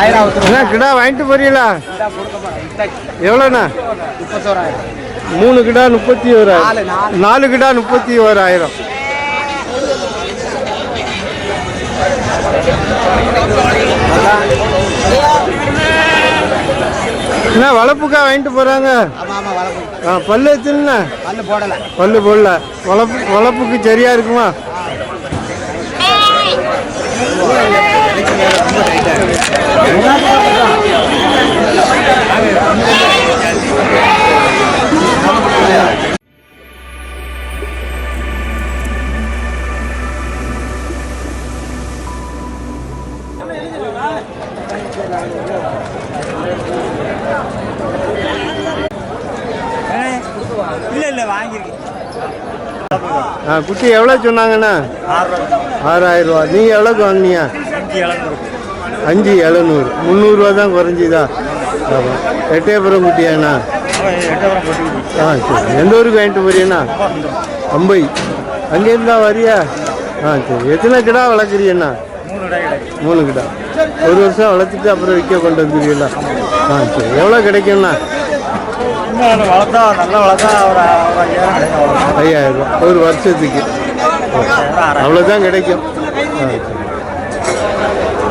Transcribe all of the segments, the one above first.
அண்ணா கிடா வாங்கிட்டு போறீங்களா? எவ்வளோண்ணா? 3 கிடா 31,000, 4 கிடா 31,000. என்ன வளர்ப்புக்கா வாங்கிட்டு போறாங்க? பல்லு எத்தனை? பல்லு போடல. வளர்ப்புக்கு சரியா இருக்குமா? குட்டி எவ்வளோ சொன்னாங்கண்ணா? 6,000 ரூபா. நீங்கள் எவ்வளோக்கு வாங்கினீங்க? 5,700. 300 ரூபா தான் குறைஞ்சிதா? ஆமாம். எட்டயபுரம் குட்டியாண்ணா? சரி. எந்த ஊருக்கு வாங்கிட்டு போறீங்கண்ணா? அம்பை. அங்கேருந்தா வரியா? சரி. எத்தனை கிடா வளர்க்குறீங்கண்ணா? 3 கிடா. 1 வருஷம் வளர்த்துட்டு அப்புறம் விற்க கொண்டு வந்துருவீங்களா? சரி. எவ்வளோ கிடைக்கும்ண்ணா? வளர்த்தா நல்லா வளர்த்தா ஒரு 5,000 ரூபா ஒரு வருஷத்துக்கு. அவ்வளோதான் கிடைக்கும்.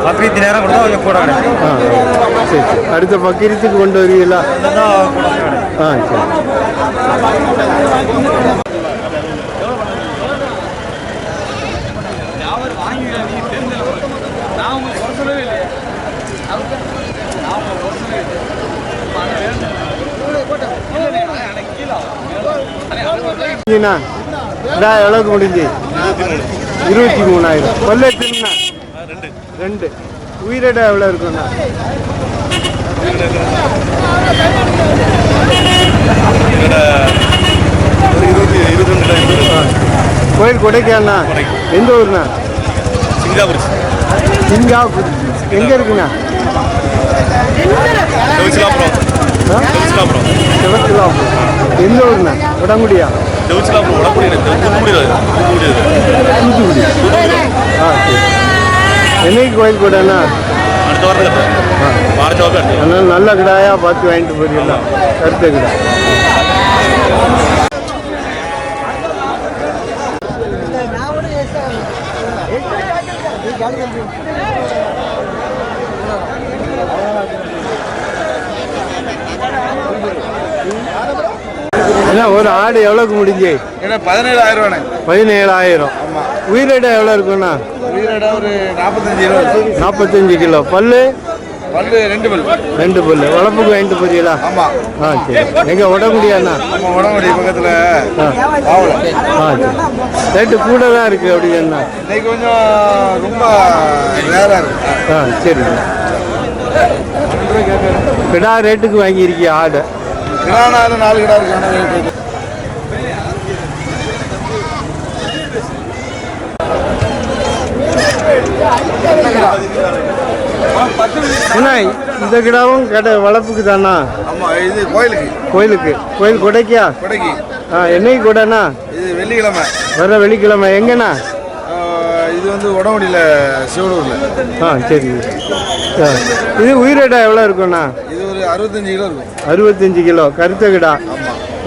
பக்ரீத்து நேரம் கொடுத்தா கொஞ்சம் கூட கிடைக்கும். சரி சரி. அடுத்த பக்ரீத்துக்கு கொண்டு வருவீங்களா? சரி. எவ்வளவுக்கு முடிஞ்சு? 23,000. பல்லு எத்தனைண்ணா? 2. உயிரிட எவ்வளோ இருக்குண்ணா? கோயில் கொடைக்காண்ணா? எந்த ஊர்ண்ணா? சிங்காபுரி. எங்கே இருக்குண்ணா? எந்த ஊர்ண்ணா? உடங்குடியா? என்னைக்கு கோயில் கூடண்ணா? அதனால நல்ல கிடாயா பார்த்து வாங்கிட்டு போறீங்களா? கருத்த கிடா. ஒரு ஆடு எவ்வளோக்கு முடிஞ்சு? 17,000. 17,000. உயிரிட எவ்வளோ இருக்குண்ணா? உயிரிட ஒரு 45 கிலோ. பல்லு? 2 பல்லு. 2 பல்லு. வளர்ப்புக்கு வாங்கிட்டு போறீங்களா? சரி. எங்கே உடம்புடியாண்ணா? உடம்புடி பக்கத்தில். சரி. ரேட்டு கூட தான் இருக்குது அப்படின்னா? இன்னைக்கு கொஞ்சம் ரொம்ப ரேராக இருக்கு. சரி. கிடா ரேட்டுக்கு வாங்கியிருக்கிய ஆடு? 4 கிடா இருக்கு. இந்த கிடாவும் கடை வளர்ப்புக்கு தானா? இது கோயிலுக்கு. கோயில் கொடைக்கா? கொடைக்கு. என்னைக்கு கூடண்ணா? இது வெள்ளிக்கிழமை. வர வெள்ளிக்கிழமை. எங்கண்ணா? இது வந்து உடம்புடியில் சிவனூரில். சரி. இது உயிரிட எவ்வளோ இருக்குண்ணா? இது ஒரு 65 கிலோ இருக்கும். 65 கிலோ. கருத்த கிடா.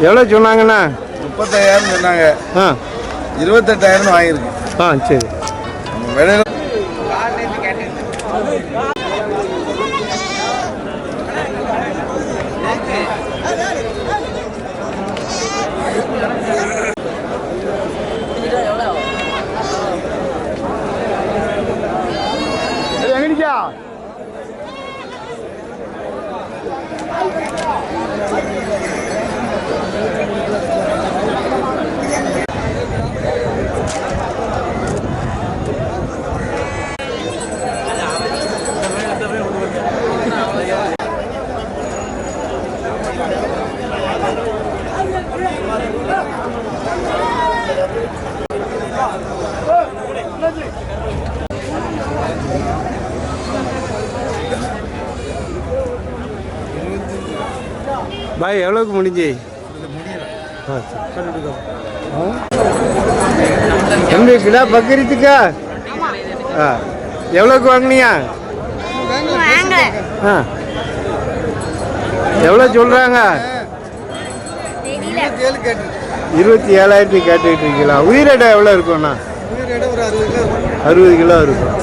எவ்வளோ சொன்னாங்கண்ணா? 35,000 சொன்னாங்க. 28,000 வாங்கியிருக்கு. சரி. விலையில பாய் எவ்வளோக்கு முடிஞ்சு? தம்பி கிலோ பக்கரித்துக்கா? எவ்வளோக்கு வாங்கினியா? ஆ எவ்வளோ சொல்கிறாங்க? 27,000 கேட்டுக்கிட்டு இருக்கீங்களா? உயிரிடை எவ்வளோ இருக்கும்ண்ணா? 60 கிலோ இருக்கும்.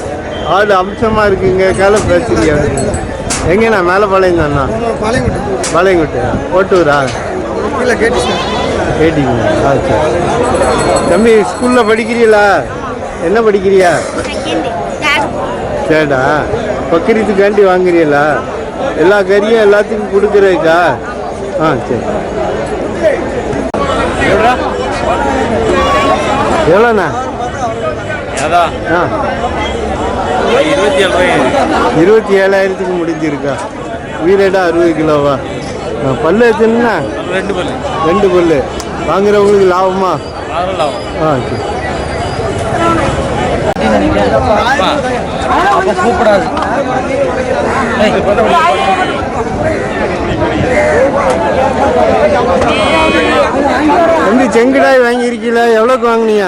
ஆடு அம்சமாக இருக்குங்க, கால பிரச்சனையாக இருக்குங்க. எங்கண்ணா? மேலப்பாளையம் தானா? பாளையங்குட்டு ஓட்டூரா? கேட்டீங்களா? சரி. தம்பி ஸ்கூலில் படிக்கிறீங்களா? என்ன படிக்கிறியா? சரிடா. பக்கரித்துக்காண்டி வாங்குறீங்களா? எல்லா கறியும் எல்லாத்துக்கும் கொடுக்குறதுக்கா? ஆ சரி. எவ்வளோண்ணா? ஆ 27,000க்கு முடிஞ்சிருக்கா? உயிரிடா 60 கிலோவா? பல்லு எத்தனைண்ணா? 2 பல்லு. வாங்குறவங்களுக்கு லாபமா? ஆ சரி. தம்பி செங்கடாய் வாங்கியிருக்கீங்களா? எவ்வளோக்கு வாங்கினீங்க?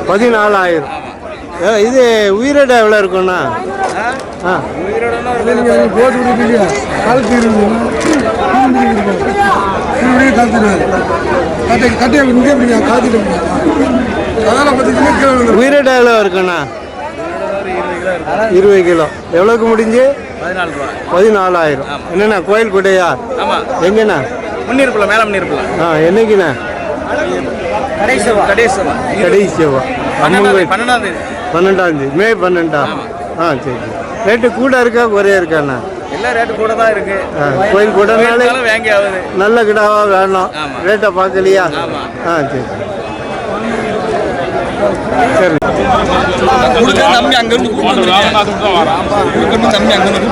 14,000. இது உயிரிடை எவ்வளோ இருக்கும்ண்ணா? ஆ உயிரிடை எவ்வளோ இருக்குண்ணா? 20 கிலோ. எவ்வளோக்கு முடிஞ்சு? 14,000. என்னண்ணா கோயில் கூடையா? எங்கண்ணா? ஆ என்னைக்குண்ணா? கடைசி செவ்வா. 12ஆம் தேதி. மே 12ஆ? ஆ சரி. ரேட்டு கூட இருக்கா குறையா இருக்காண்ணா? எல்லா ரேட்டு கூட தான் இருக்கு. கோயில் கூடனாலே வாங்கி ஆகுது. நல்ல கிடாவா வேணும். ரேட்டை பார்க்கலையா? ஆ சரி சரி. தம்பி அங்கிருந்து தம்பி அங்கிருந்து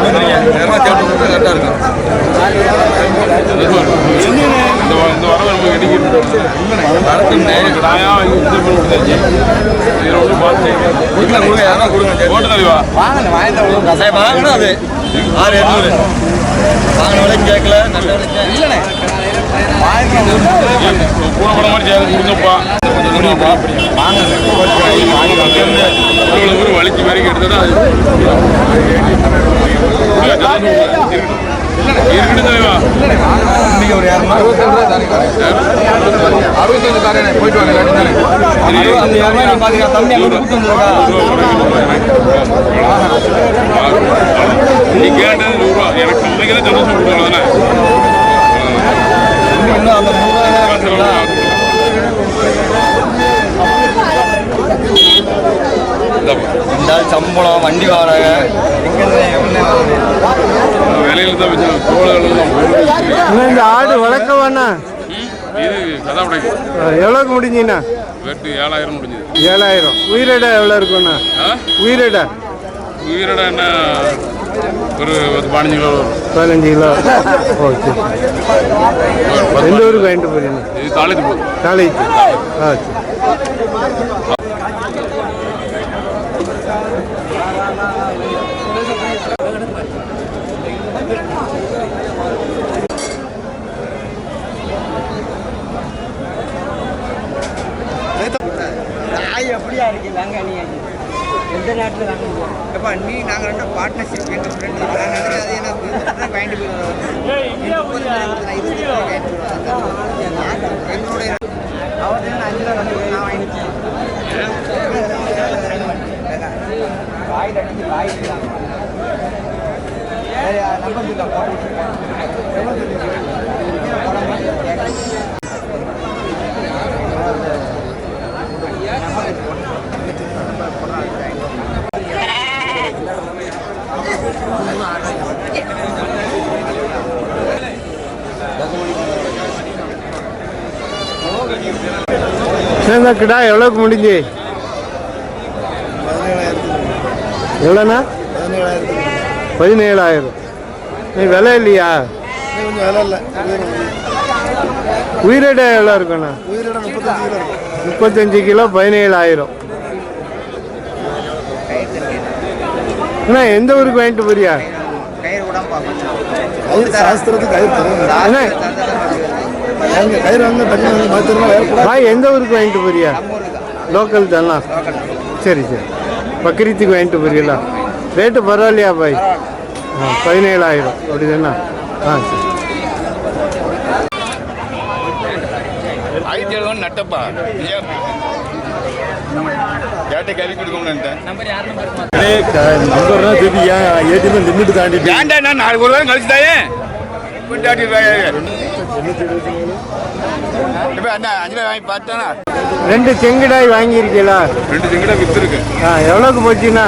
கேட்கல வலிக்கு மாதிரி எடுத்தா ஒரு 65 தானே போயிட்டு வாங்க. நீ கேட்டது 100 ரூபா. எனக்கு இன்னைக்கு தான் சந்தோஷம் கொடுத்தாங்க. இன்னும் அந்த 100 ரூபா சம்பளம் வண்டி வாடகை வேலையில தான் வச்சு இந்த ஆடு வளர்க்க வேணா? இது கதா உடைக்கும். எவ்வளோக்கு முடிஞ்சுண்ணா? 7,000 முடிஞ்சது. 7,000. உயிரிடை எவ்வளோ இருக்குண்ணா? உயிரிடை என்ன ஒரு 15 கிலோ. 15 கிலோ. ஓ சரி. எந்த ஊருக்கு வாங்கிட்டு போறீங்க? இது காலேஜ் காலேஜ். ஆ சரி. எப்படியா இருக்கு வாங்க? நீ எந்த நேரத்தில் வாங்க எப்பா? நீ நாங்கள் ரெண்டும் பார்ட்னர்ஷிப் எங்கள் ஃப்ரெண்ட் அதே நான் வாங்கிட்டு போயிடுவோம். என்னுடைய அவர்கிட்ட 5 ரூபா வந்து நான் வாங்கிட்டேன். காயில் அடிச்சு காயில் நம்பர் இல்லை இந்த கிடா எவ்வளோக்கு முடிஞ்சு? எவ்வளோண்ணா? 17,000. நீ விலை இல்லையா? உயிரிடை எவ்வளோ இருக்குண்ணா? 35 கிலோ 17,000. அண்ணா எந்த ஊருக்கு வாங்கிட்டு போறியா? பாய் எந்த ஊருக்கு வாங்கிட்டு போறியா? லோக்கல் தானா? சரி சரி. பக்ரீத்துக்கு வாங்கிட்டு போறீங்களா? ரேட்டு பரவாயில்லையா பாய்? 17,000 அப்படிதானா? சரி. நட்டப்பா ரெண்டு செங்கடாய் வாங்கியிருக்கீங்களா? 2 செங்கடா வித்துருக்கு. எவ்வளோக்கு போச்சுண்ணா?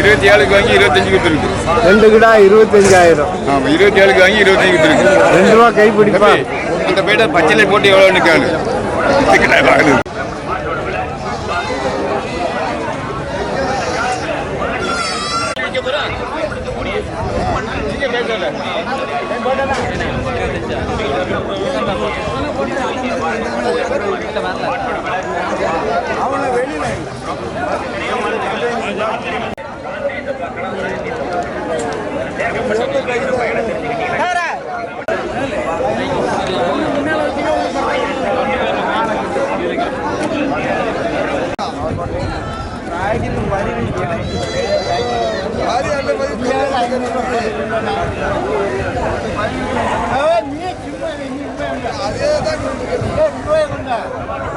27க்கு வாங்கி 25 வித்துருக்கு. 2 கிடா 25,000. 27க்கு வாங்கி 25 வித்துருக்கு. 2 ரூபா கை பிடிப்பா. அந்த போயிட்டு பச்சளை போட்டு எவ்வளோ நிற்காது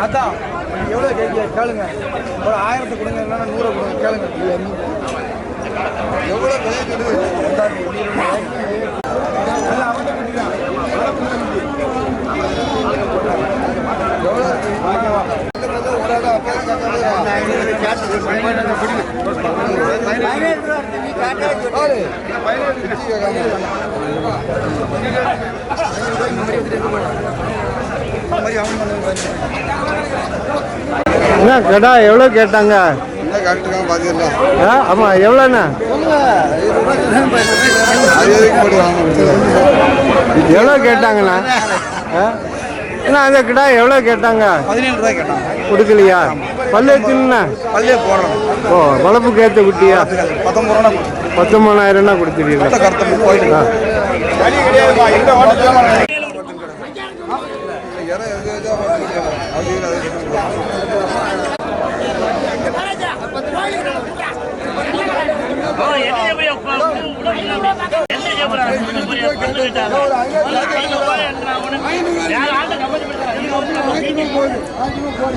அதான் எவ்வளோ கேளுங்க. ஒரு 1000 கொடுங்க, இல்லைன்னா 100 கொடுங்க, கேளுங்க. எவ்வளோ என்ன கடா எவ்வளோ கேட்டாங்க? ஆமாம், எவ்வளோண்ணா? எவ்வளோ கேட்டாங்கண்ணா? அண்ணா அந்த கிடா எவ்வளோ கேட்டாங்க? 17 ரூபாய் கேட்டாங்க. கொடுக்கலையா? பல்லு எத்தினா? பல்லே போடுறோம். ஓ, வளர்ப்புக்கு ஏற்ற குட்டியா? 19,000 கொடுத்துருக்கீங்க.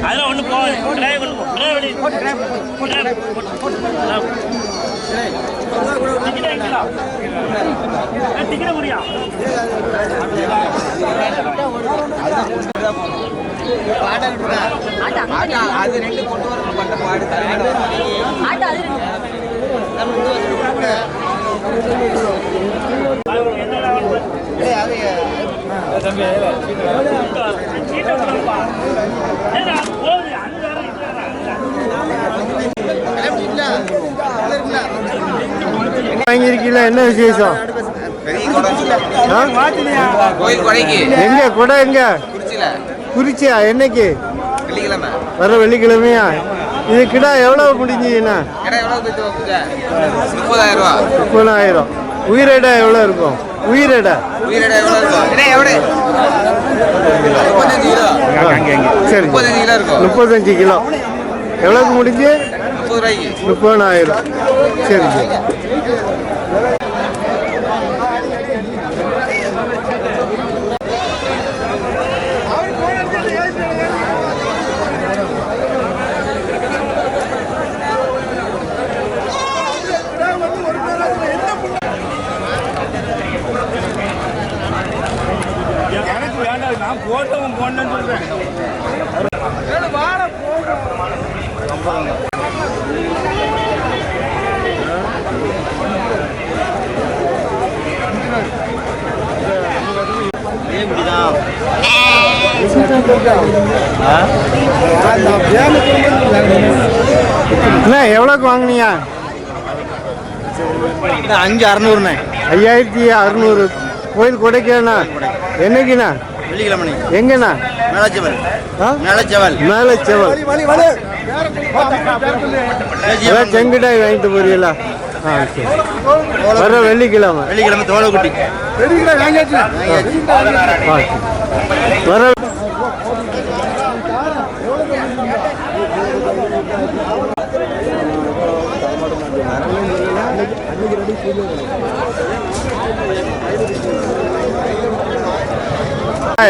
அதெல்லாம் ஒண்ணு போகுது. அது 2 கொண்டு வரணும் பட்ட பாடு வாங்கியிருக்கீங்களா? என்ன விசேஷம்? எங்க கொடை? எங்க? குறிச்சியா? என்னைக்கு? வர வெள்ளிக்கிழமையா? இது கிடா எவ்வளவு முடிஞ்சுன்னா? 30,000. உயிரிடா எவ்வளோ இருக்கும்? உயிரிடா சரி, 35 கிலோ. எவ்வளோக்கு முடிஞ்சு? 30,000. சரி சரி. நான் போட்டவன் போனேன்னு சொல்றேன். எவ்வளோக்கு வாங்கினியா? 5,600. 5,600. கோயில் கொடைக்கண்ணா. என்னைக்குண்ணா? வெள்ளிக்கிழமை. எங்கண்ணா? மேலச்செவல். செங்கடாய் வாங்கிட்டு போறீங்களா? சரி. வர வெள்ளிக்கிழமை தோலக்குட்டி வர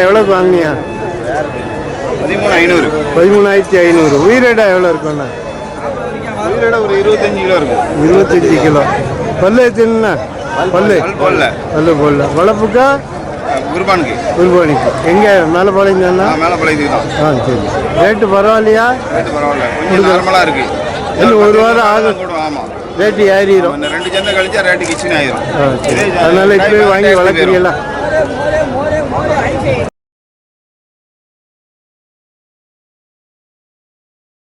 எவ்வளோக்கு வாங்கினியா? 13,500. 13,500. உயிரிடா எவ்வளோ இருக்குண்ணா? உயிரோட ஒரு 25 கிலோ இருக்கும். 25 கிலோ. பல்லு எத்தினா? பல்லு போடல. பல்லு போடல. வளர்ப்புக்கா? குர்பானுக்கு. குர்பானிக்கு. எங்கே மேலே பாளையம்? மேலே பழையதுக்கு தான். சரி. ரேட்டு பரவாயில்லையா? ரேட்டு பரவாயில்ல, கொஞ்சம் நார்மலாக இருக்கு. இன்னும் ஒரு வாரம் ஆகும். ஆமாம், ரேட்டு ஏறிடும். இந்த 2 சந்தை கழிச்சா ரேட்டு கிச்சன் ஆயிரும். சரி. அதனால இப்போ வாங்கி வளர்க்குறீங்களா?